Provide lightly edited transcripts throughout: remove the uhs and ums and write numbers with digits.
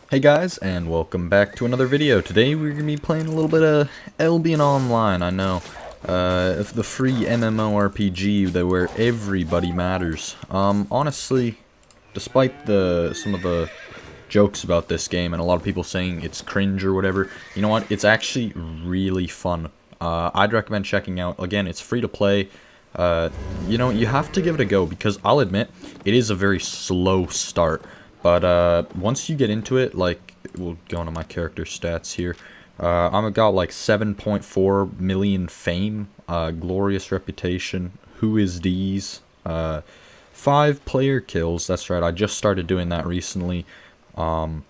Hey guys, and welcome back to another video. Today we're going to be playing a little bit of Albion Online, I know. The free MMORPG where everybody matters. Honestly, despite some of the jokes about this game and a lot of people saying it's cringe or whatever, you know what? It's actually really fun. I'd recommend checking out. Again, it's free to play. You have to give it a go because I'll admit, it is a very slow start. But once you get into it, like, we'll go into my character stats here. I'm got like 7.4 million fame, glorious reputation, who is D's, 5 player kills, that's right, I just started doing that recently. You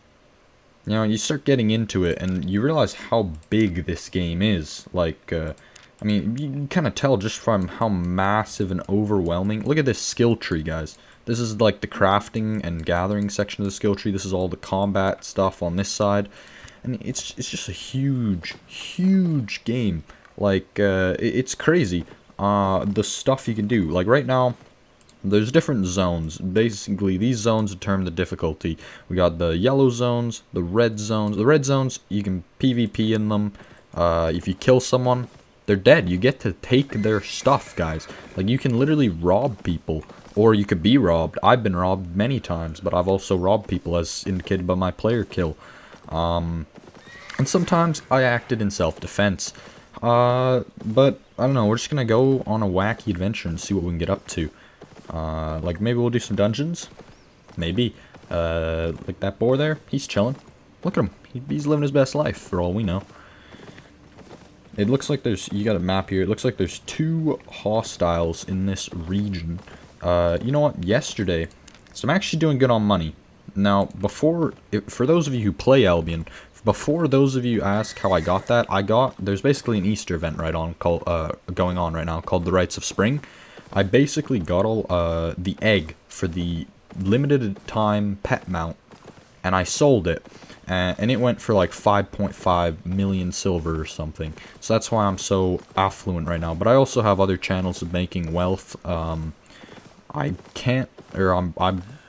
start getting into it and you realize how big this game is. Like, I mean, you can kind of tell just from how massive and overwhelming. Look at this skill tree, guys. This is like the crafting and gathering section of the skill tree. This is all the combat stuff on this side. And it's just a huge game. Like, it's crazy. The stuff you can do. Like, right now, there's different zones. Basically, these zones determine the difficulty. We got the yellow zones, the red zones. The red zones, you can PvP in them. If you kill someone, they're dead. You get to take their stuff, guys. Like, you can literally rob people. Or you could be robbed. I've been robbed many times, but I've also robbed people, as indicated by my player kill. And sometimes I acted in self-defense. But, I don't know, we're just gonna go on a wacky adventure and see what we can get up to. Like, maybe we'll do some dungeons? Maybe. Like that boar there, he's chilling. Look at him. He's living his best life, for all we know. It looks like you got a map here, it looks like there's 2 hostiles in this region. You know what, yesterday, so I'm actually doing good on money. Now, for those of you who play Albion, before those of you ask how I got that, there's basically an Easter event going on right now called the Rites of Spring. I basically got all, the egg for the limited time pet mount, and I sold it. And it went for like 5.5 million silver or something. So that's why I'm so affluent right now. But I also have other channels of making wealth. I can't, or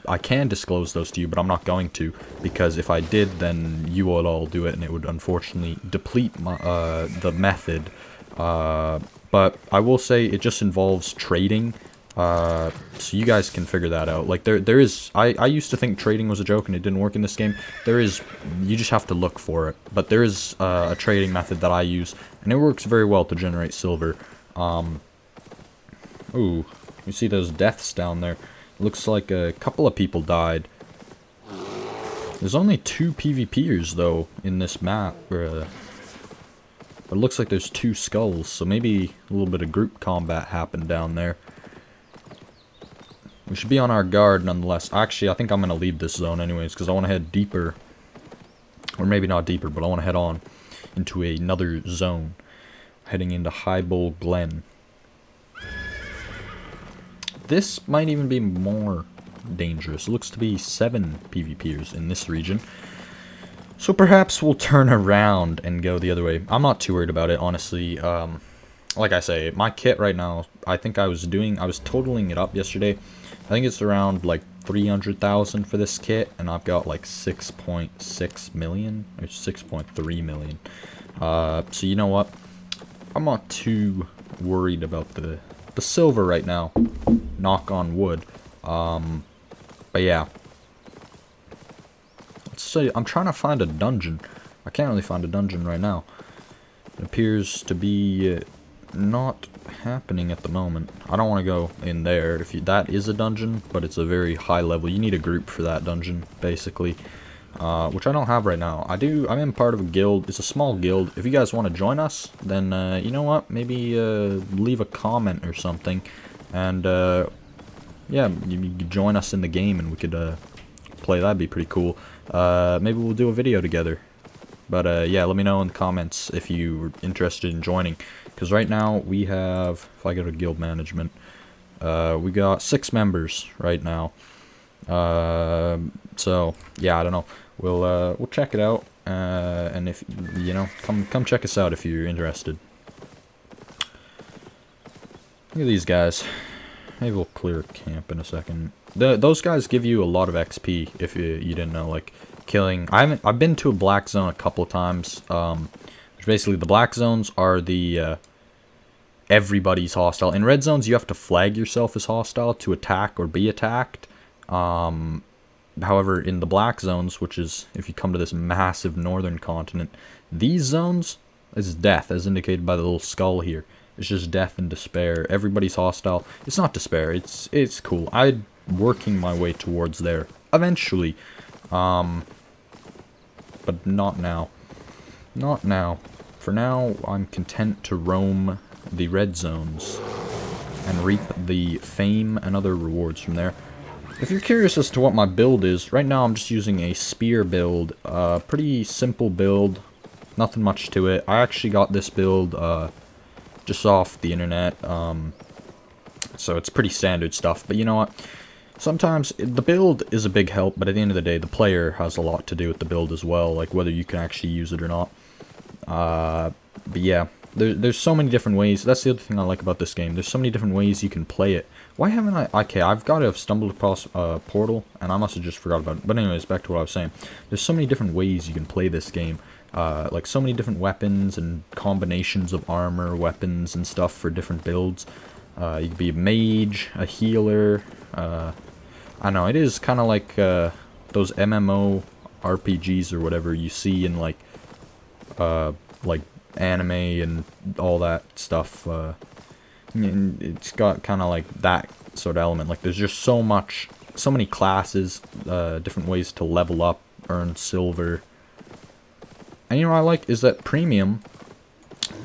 I can disclose those to you, but I'm not going to, because if I did, then you would all do it, and it would unfortunately deplete the method. But I will say it just involves trading. So you guys can figure that out. Like, there is, I used to think trading was a joke and it didn't work in this game. You just have to look for it. But there is a trading method that I use, and it works very well to generate silver. Ooh, you see those deaths down there? Looks like a couple of people died. There's only 2 PvPers, though, in this map. But it looks like there's 2 skulls, so maybe a little bit of group combat happened down there. We should be on our guard nonetheless. Actually, I think I'm going to leave this zone anyways, because I want to head deeper. Or maybe not deeper, but I want to head on into another zone. Heading into Highbull Glen. This might even be more dangerous. It looks to be 7 PvPers in this region. So perhaps we'll turn around and go the other way. I'm not too worried about it, honestly. Like I say, my kit right now, I think I was totaling it up yesterday. I think it's around like 300,000 for this kit, and I've got like 6.6 million, or 6.3 million. So you know what? I'm not too worried about the silver right now. Knock on wood. But yeah. Let's see, I'm trying to find a dungeon. I can't really find a dungeon right now. It appears to be not happening at the moment. I don't want to go in there. That is a dungeon, but it's a very high level. You need a group for that dungeon, basically. Which I don't have right now. I'm in part of a guild. It's a small guild. If you guys want to join us, then, you know what? Maybe, leave a comment or something. And, yeah, you could join us in the game and we could, play. That'd be pretty cool. Maybe we'll do a video together. But, yeah, let me know in the comments if you're interested in joining. Because right now, we have, if I go to guild management, we got 6 members right now. So, yeah, I don't know. We'll check it out. And if, you know, come check us out if you're interested. Look at these guys. Maybe we'll clear camp in a second. those guys give you a lot of XP if you didn't know. Like killing, I've been to a black zone a couple of times. Basically the black zones are the everybody's hostile. In red zones, you have to flag yourself as hostile to attack or be attacked. However, in the black zones, which is if you come to this massive northern continent, these zones is death, as indicated by the little skull here. It's just death and despair. Everybody's hostile. It's not despair. It's cool. I'm working my way towards there eventually, but not now. Not now. For now, I'm content to roam the red zones and reap the fame and other rewards from there. If you're curious as to what my build is, right now I'm just using a spear build. Pretty simple build, nothing much to it. I actually got this build just off the internet, so it's pretty standard stuff. But you know what? Sometimes the build is a big help, but at the end of the day, the player has a lot to do with the build as well, like whether you can actually use it or not. But yeah, there's so many different ways. That's the other thing I like about this game. There's so many different ways you can play it. Why haven't I... Okay, I've got to have stumbled across a portal, and I must have just forgot about it. But anyways, back to what I was saying. There's so many different ways you can play this game. Like so many different weapons and combinations of armor, weapons, and stuff for different builds. You could be a mage, a healer. I don't know, it is kind of like those MMORPGs or whatever you see in like anime and all that stuff. It's got kind of like that sort of element. Like there's just so many classes, different ways to level up, earn silver. And you know what I like is that premium,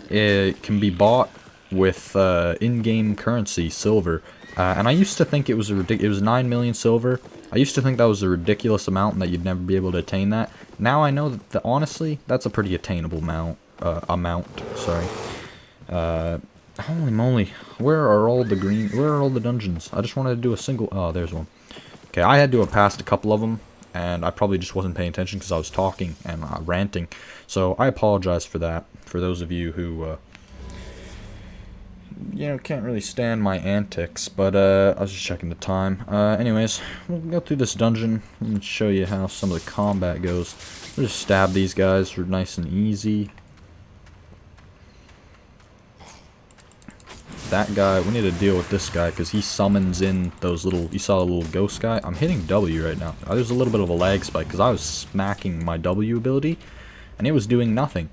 it can be bought with in-game currency, silver. And I used to think it was it was 9 million silver. I used to think that was a ridiculous amount and that you'd never be able to attain that. Now I know that honestly, that's a pretty attainable amount. Sorry. Holy moly, where are all the dungeons? I just wanted to do a single... Oh, there's one. Okay, I had to have passed a couple of them, and I probably just wasn't paying attention because I was talking and ranting. So I apologize for that, for those of you who, you know, can't really stand my antics, but I was just checking the time. Anyways, we'll go through this dungeon and show you how some of the combat goes. We'll just stab these guys for nice and easy. That guy, we need to deal with this guy because he summons in those little, you saw the little ghost guy? I'm hitting W right now. There's a little bit of a lag spike because I was smacking my W ability and it was doing nothing.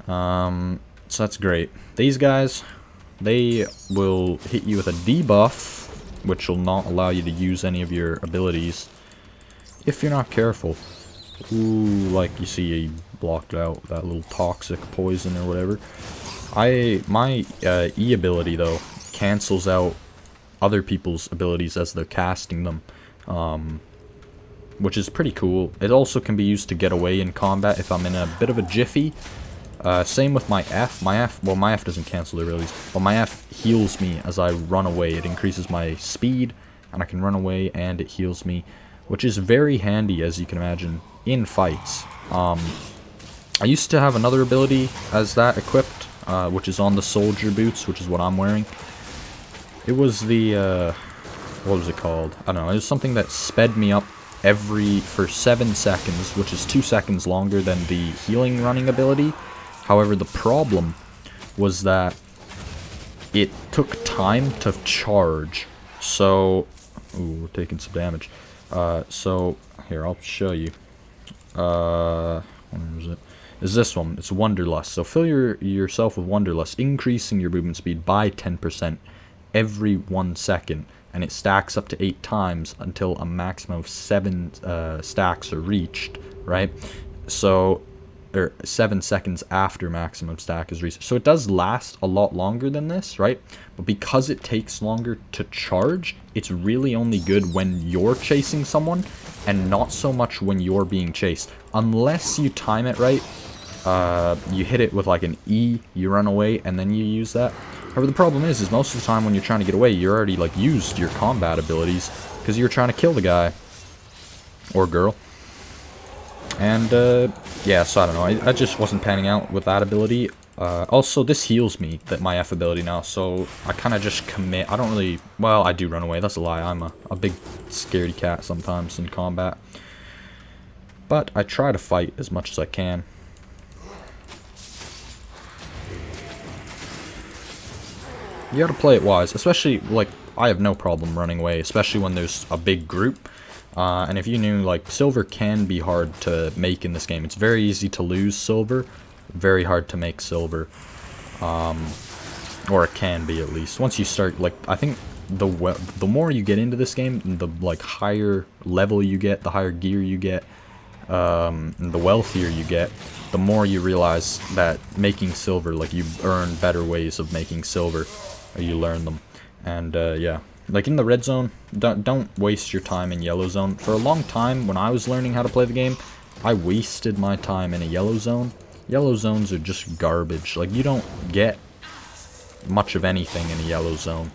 So that's great. These guys, they will hit you with a debuff, which will not allow you to use any of your abilities if you're not careful. Ooh, like you see he blocked out that little toxic poison or whatever. My E ability, though, cancels out other people's abilities as they're casting them, which is pretty cool. It also can be used to get away in combat if I'm in a bit of a jiffy. Same with my F. My F doesn't cancel their abilities, but my F heals me as I run away. It increases my speed, and I can run away, and it heals me, which is very handy, as you can imagine, in fights. I used to have another ability as that equipped, which is on the soldier boots, which is what I'm wearing. It was the, what was it called? I don't know, it was something that sped me up for 7 seconds, which is 2 seconds longer than the healing running ability. However, the problem was that it took time to charge, so, ooh, we're taking some damage. So, here, I'll show you. Where is it? Is this one. It's Wonderlust. So fill yourself with Wonderlust, increasing your movement speed by 10% every 1 second, and it stacks up to 8 times until a maximum of 7 stacks are reached, right? So, or 7 seconds after maximum stack is reached. So it does last a lot longer than this, right? But because it takes longer to charge, it's really only good when you're chasing someone, and not so much when you're being chased. Unless you time it right, you hit it with like an E, you run away, and then you use that. However, the problem is most of the time when you're trying to get away, you're already like used your combat abilities because you're trying to kill the guy or girl. And yeah, so I don't know, I just wasn't panning out with that ability. Also, this heals me, my F ability now, so I kind of just commit. I don't really... Well, I do run away. That's a lie. I'm a big scaredy cat sometimes in combat. But I try to fight as much as I can. You gotta play it wise, especially, like, I have no problem running away, especially when there's a big group. And if you knew, like, silver can be hard to make in this game. It's very easy to lose silver, very hard to make silver. Or it can be, at least. Once you start, like, I think the more you get into this game, the, like, higher level you get, the higher gear you get, and the wealthier you get, the more you realize that making silver, like, you earn better ways of making silver. Or you learn them. And yeah, like in the red zone, don't waste your time in yellow zone. For a long time, when I was learning how to play the game, I wasted my time in a yellow zone. Yellow zones are just garbage. Like, you don't get much of anything in a yellow zone.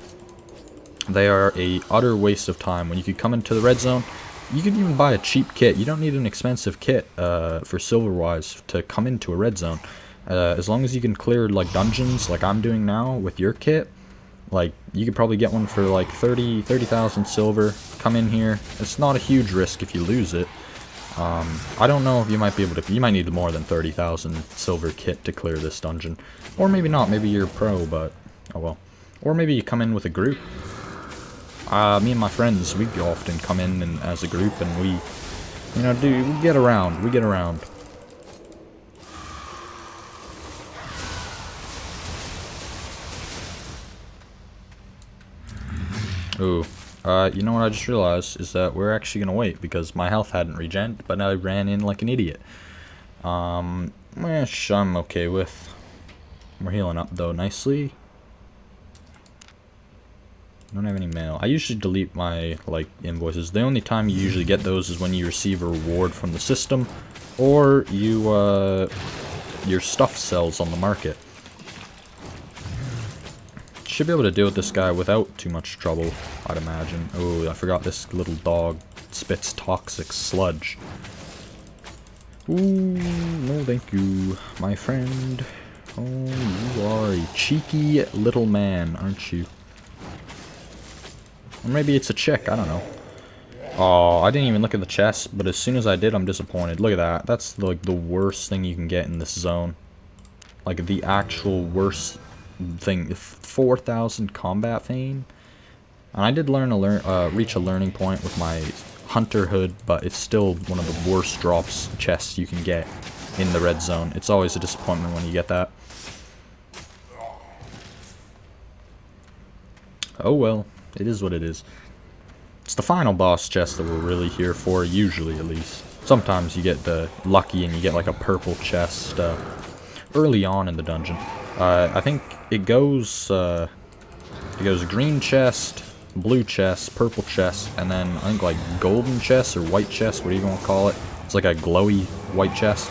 They are a utter waste of time. When you could come into the red zone, you could even buy a cheap kit. You don't need an expensive kit for silver-wise to come into a red zone. As long as you can clear, like, dungeons like I'm doing now with your kit, like, you could probably get one for, like, 30,000 silver. Come in here. It's not a huge risk if you lose it. I don't know if you might be able to... You might need more than 30,000 silver kit to clear this dungeon. Or maybe not. Maybe you're pro, but... Oh, well. Or maybe you come in with a group. Me and my friends, we often come in and, as a group, and we... You know, we get around. We get around. Ooh, you know what I just realized is that we're actually gonna wait because my health hadn't regened, but I ran in like an idiot. Which I'm okay with. We're healing up though nicely. Don't have any mail. I usually delete my, like, invoices. The only time you usually get those is when you receive a reward from the system, or you, your stuff sells on the market. Should be able to deal with this guy without too much trouble, I'd imagine. Oh, I forgot this little dog spits toxic sludge. Ooh, no thank you, my friend. Oh, you are a cheeky little man, aren't you? Or maybe it's a chick, I don't know. Oh, I didn't even look at the chest, but as soon as I did, I'm disappointed. Look at that. That's, like, the worst thing you can get in this zone. Like, the actual worst thing. 4,000 combat fame. And I did reach a learning point with my hunter hood, but it's still one of the worst drops chests you can get in the red zone. It's always a disappointment when you get that. Oh well, it is what it is. It's the final boss chest that we're really here for, usually at least. Sometimes you get lucky and you get like a purple chest early on in the dungeon. I think it goes green chest, blue chest, purple chest, and then I think like golden chest or white chest, what do you want to call it? It's like a glowy white chest.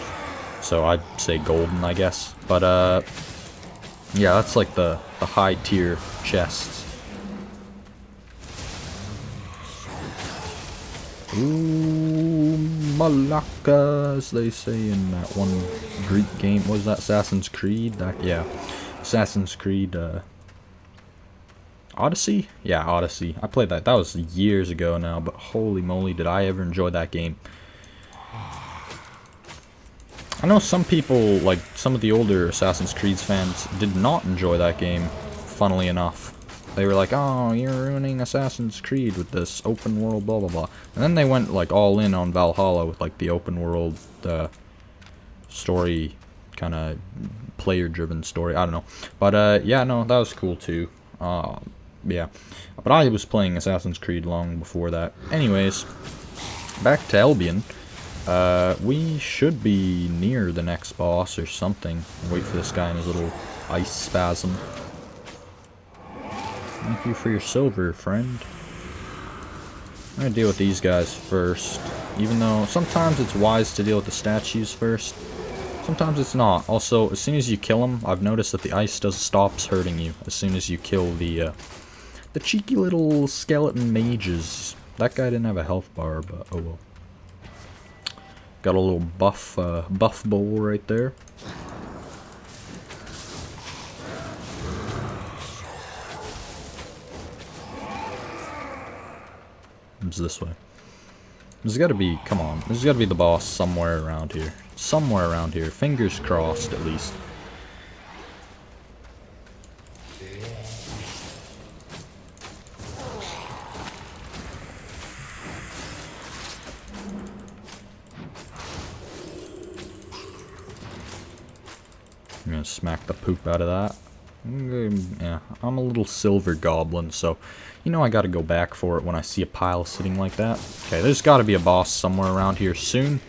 So I'd say golden, I guess. But yeah, that's like the high tier chests. Ooh, Malacca, as they say in that one Greek game. What was that? Assassin's Creed? Yeah. Assassin's Creed, Odyssey? Yeah, Odyssey. I played that. That was years ago now, but holy moly, did I ever enjoy that game. I know some people, like some of the older Assassin's Creed fans, did not enjoy that game, funnily enough. They were like, oh, you're ruining Assassin's Creed with this open world, blah, blah, blah. And then they went, like, all in on Valhalla with, like, the open world, story, kind of player-driven story. I don't know. But, yeah, no, that was cool, too. Yeah. But I was playing Assassin's Creed long before that. Anyways, back to Albion. We should be near the next boss or something. Wait for this guy in his little ice spasm. Thank you for your silver, friend. I'm gonna deal with these guys first. Even though sometimes it's wise to deal with the statues first. Sometimes it's not. Also, as soon as you kill them, I've noticed that the ice stops hurting you as soon as you kill the cheeky little skeleton mages. That guy didn't have a health bar, but oh well. Got a little buff bowl right there. heads this way. There's gotta be, come on, there's gotta be the boss somewhere around here. Somewhere around here. Fingers crossed, at least. I'm gonna smack the poop out of that. Yeah, I'm a little silver goblin, so you know I gotta go back for it when I see a pile sitting like that. Okay, there's gotta be a boss somewhere around here soon.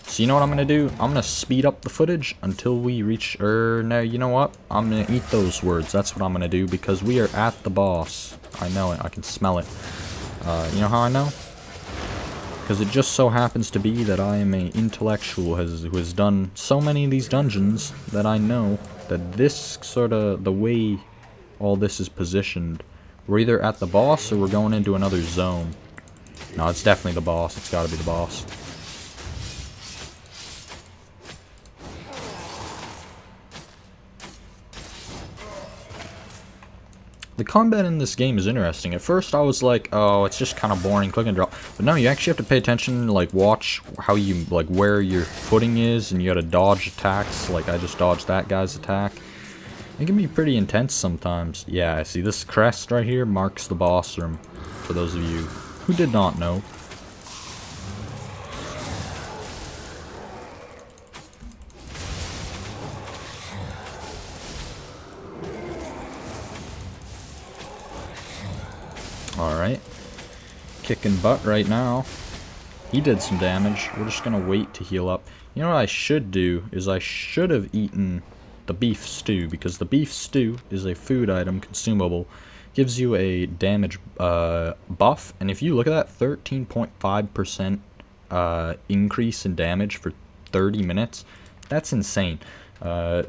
So you know what I'm gonna do? I'm gonna speed up the footage until we reach, no, you know what? I'm gonna eat those words. That's what I'm gonna do, because we are at the boss. I know it. I can smell it. You know how I know? Because it just so happens to be that I am an intellectual who has done so many of these dungeons that I know that this sort of, the way all this is positioned, we're either at the boss or we're going into another zone. No, it's definitely the boss. It's gotta be the boss. The combat in this game is interesting. At first I was like, oh, it's just kind of boring, click and drop. But no, you actually have to pay attention, like watch how you, like where your footing is, and you gotta dodge attacks. Like I just dodged that guy's attack. It can be pretty intense sometimes. Yeah, I see this crest right here marks the boss room, for those of you who did not know. Alright. Kicking butt right now. He did some damage. We're just gonna wait to heal up. You know what I should do is I should have eaten the beef stew, because the beef stew is a food item, consumable. Gives you a damage buff, and if you look at that, 13.5% increase in damage for 30 minutes. That's insane. Ooh,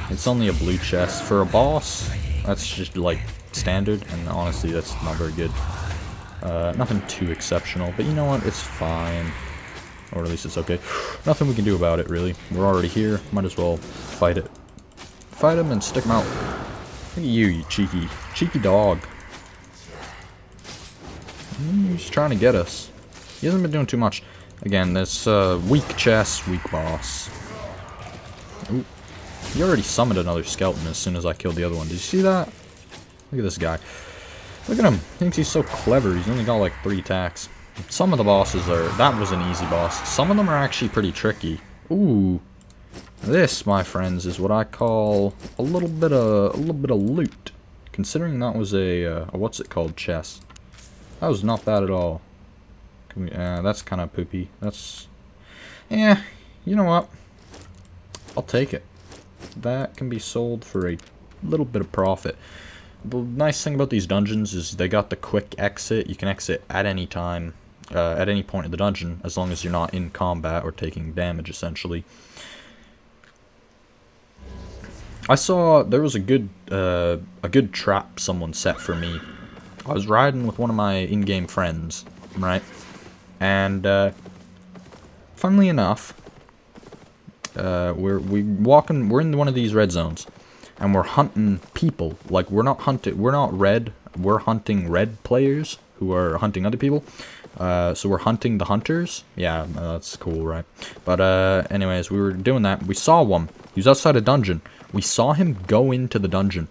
it's only a blue chest. For a boss, that's just like standard, and honestly that's not very good. Nothing too exceptional, but you know what, it's fine, or at least it's okay. Nothing we can do about it, really. We're already here, might as well fight it. Fight him and stick him out. Look at you, you cheeky dog. He's trying to get us. He hasn't been doing too much. Again, this weak chest, weak boss. Ooh. He already summoned another skeleton as soon as I killed the other one. Did you see that? Look at this guy. Look at him. He thinks he's so clever. He's only got like 3 attacks. Some of the bosses are... That was an easy boss. Some of them are actually pretty tricky. Ooh. This, my friends, is what I call a little bit of loot. Considering that was a what's it called, chest. That was not bad at all. That's kind of poopy. That's... Yeah, you know what? I'll take it. That can be sold for a little bit of profit. The nice thing about these dungeons is they got the quick exit. You can exit at any time, at any point in the dungeon, as long as you're not in combat or taking damage, essentially. I saw there was a good trap someone set for me. I was riding with one of my in-game friends, right? And funnily enough, we're in one of these red zones. And we're hunting people. Like, we're not red, we're hunting red players who are hunting other people. So we're hunting the hunters. Yeah, that's cool, right? But anyways, we were doing that. We saw one. He was outside a dungeon. We saw him go into the dungeon.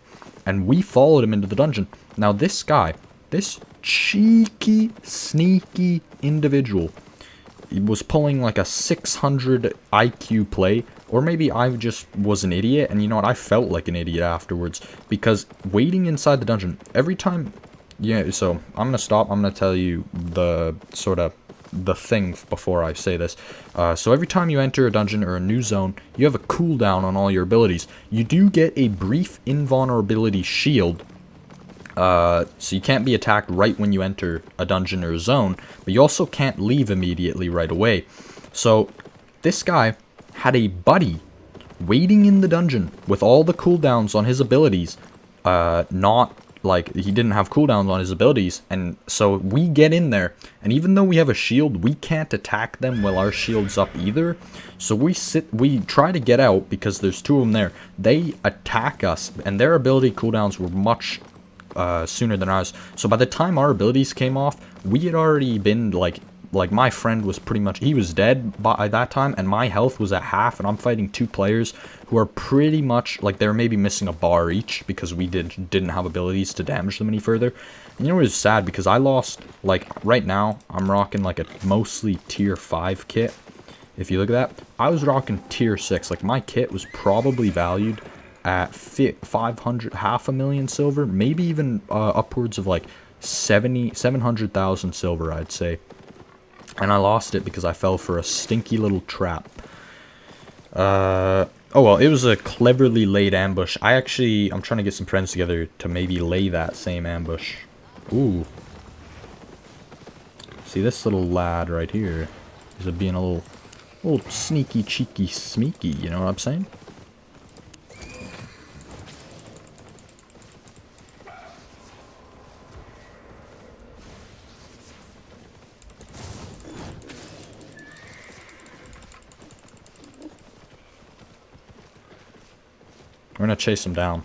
And we followed him into the dungeon. Now this guy, this cheeky, sneaky individual, he was pulling like a 600 IQ play. Or maybe I just was an idiot, and you know what, I felt like an idiot afterwards, because waiting inside the dungeon, every time, yeah, so I'm going to stop, I'm going to tell you the thing before I say this. So every time you enter a dungeon or a new zone, you have a cooldown on all your abilities. You do get a brief invulnerability shield, so you can't be attacked right when you enter a dungeon or a zone, but you also can't leave immediately right away. So this guy had a buddy waiting in the dungeon with all the cooldowns on his abilities, not like he didn't have cooldowns on his abilities, and so we get in there, and even though we have a shield, we can't attack them while our shield's up either. So we try to get out because there's 2 of them there. They attack us, and their ability cooldowns were much sooner than ours. So by the time our abilities came off, we had already been like my friend was pretty much, he was dead by that time, and my health was at half, and I'm fighting 2 players who are pretty much like they're maybe missing a bar each because we didn't have abilities to damage them any further. And you know, it was sad because I lost, like right now I'm rocking like a mostly tier 5 kit. If you look at that, I was rocking tier 6. Like my kit was probably valued at 500, half a million silver, maybe even upwards of like 700,000 silver, I'd say. And I lost it because I fell for a stinky little trap. Oh well, it was a cleverly laid ambush. I'm trying to get some friends together to maybe lay that same ambush. Ooh. See, this little lad right here is being a little sneaky, cheeky, sneaky, you know what I'm saying? We're gonna chase him down.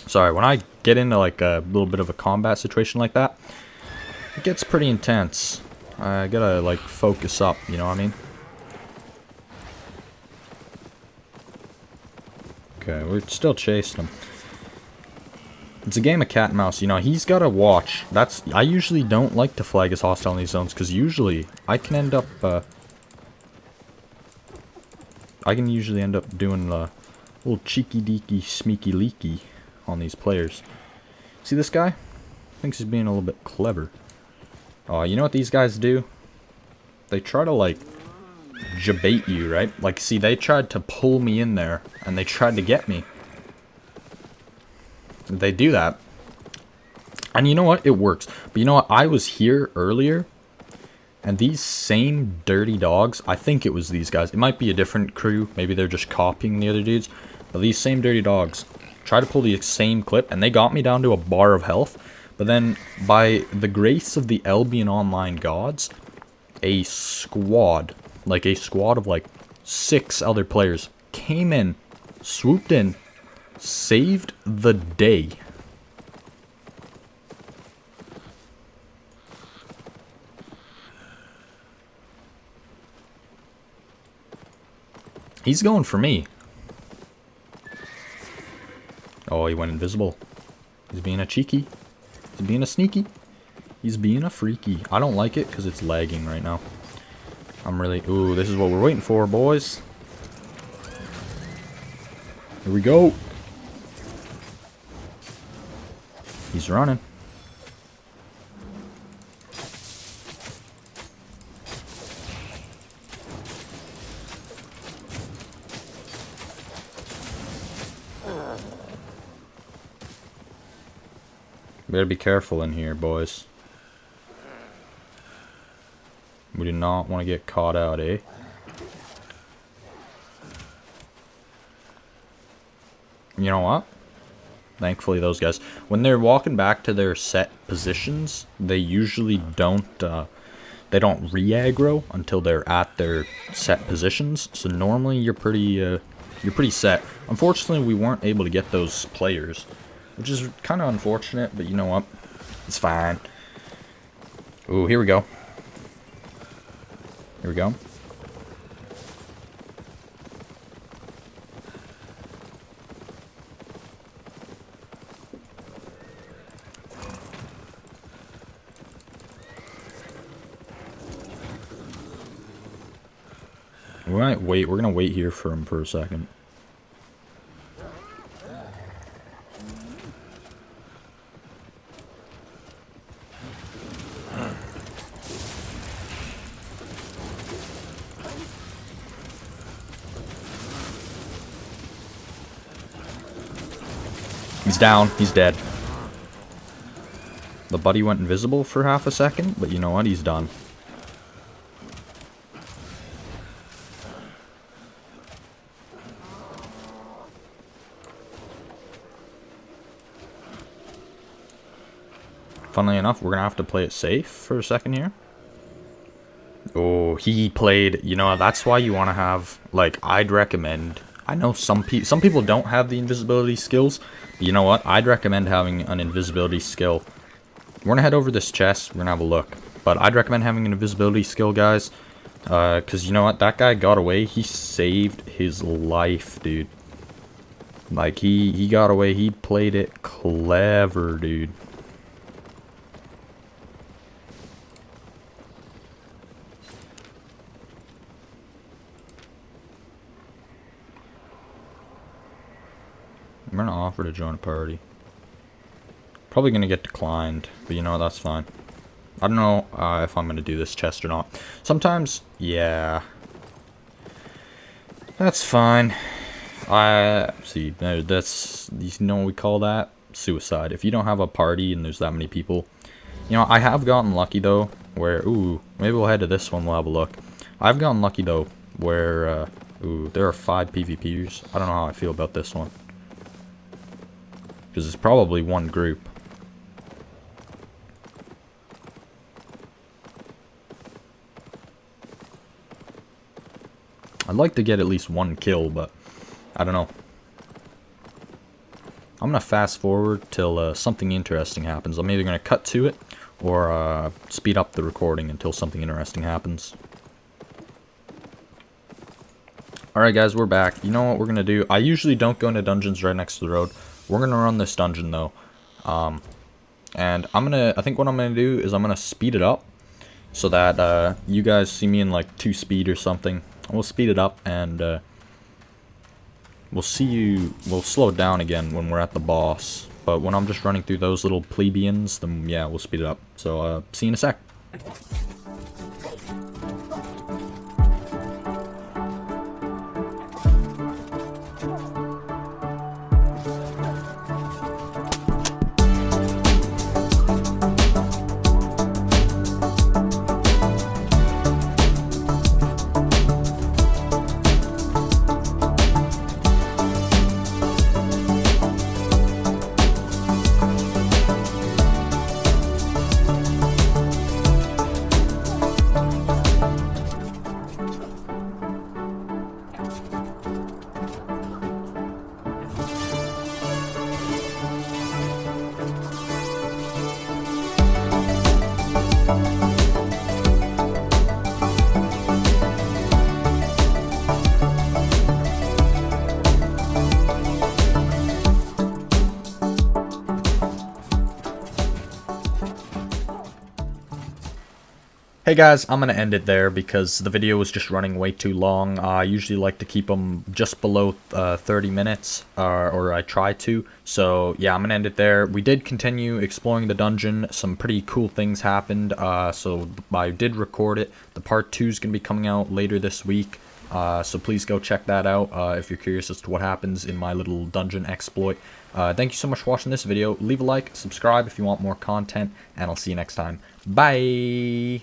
Sorry, when I get into like a little bit of a combat situation like that, it gets pretty intense. I gotta like focus up, you know what I mean? Okay, we're still chasing him. It's a game of cat and mouse, you know, he's gotta watch. I usually don't like to flag as hostile in these zones, because usually I can end up, doing a little cheeky deeky smeeky leaky on these players. See this guy? Thinks he's being a little bit clever. Oh, you know what these guys do? They try to like jabait you, right? Like, see, they tried to pull me in there, and they tried to get me. They do that. And you know what? It works. But you know what? I was here earlier, and these same dirty dogs, I think it was these guys. It might be a different crew. Maybe they're just copying the other dudes. But these same dirty dogs try to pull the same clip, and they got me down to a bar of health. But then, by the grace of the Albion Online gods, a squad of like 6 other players came in, swooped in, saved the day. He's going for me. Oh, he went invisible. He's being a cheeky. He's being a sneaky. He's being a freaky. I don't like it because it's lagging right now. I'm really... Ooh, this is what we're waiting for, boys. Here we go. He's running. Better be careful in here, boys. We do not want to get caught out, eh? You know what? Thankfully, those guys, when they're walking back to their set positions, they usually don't re-aggro until they're at their set positions. So normally you're pretty set. Unfortunately, we weren't able to get those players, which is kind of unfortunate, but you know what? It's fine. Ooh, here we go. Here we go. We might wait. We're gonna wait here for him for a second. He's down. He's dead. The buddy went invisible for half a second, but you know what? He's done. Funnily enough, we're going to have to play it safe for a second here. Oh, he played... You know, that's why you want to have... Like, I'd recommend I know some people don't have the invisibility skills, but you know what? I'd recommend having an invisibility skill. We're gonna head over this chest. We're gonna have a look, but I'd recommend having an invisibility skill, guys, because you know what? That guy got away. He saved his life, dude. Like, he got away. He played it clever, dude. I'm gonna offer to join a party. Probably gonna get declined, but you know, that's fine. I don't know if I'm gonna do this chest or not. Sometimes, yeah. That's fine. See, that's, you know what we call that? Suicide. If you don't have a party and there's that many people. You know, I have gotten lucky though, where, ooh, maybe we'll head to this one, we'll have a look. I've gotten lucky though, where, ooh, there are 5 PvPers. I don't know how I feel about this one. Because it's probably one group. I'd like to get at least 1 kill, but I don't know. I'm gonna fast forward till something interesting happens. I'm either gonna cut to it or speed up the recording until something interesting happens. Alright guys, we're back. You know what we're gonna do? I usually don't go into dungeons right next to the road. We're gonna run this dungeon though. And I think what I'm gonna do is I'm gonna speed it up so that you guys see me in like 2 speed or something. We'll speed it up and we'll slow it down again when we're at the boss. But when I'm just running through those little plebeians, then yeah, we'll speed it up. So see you in a sec. Hey guys, I'm going to end it there because the video was just running way too long. I usually like to keep them just below 30 minutes, or I try to. So yeah, I'm going to end it there. We did continue exploring the dungeon. Some pretty cool things happened, so I did record it. The part 2 is going to be coming out later this week. So please go check that out if you're curious as to what happens in my little dungeon exploit. Thank you so much for watching this video. Leave a like, subscribe if you want more content, and I'll see you next time. Bye!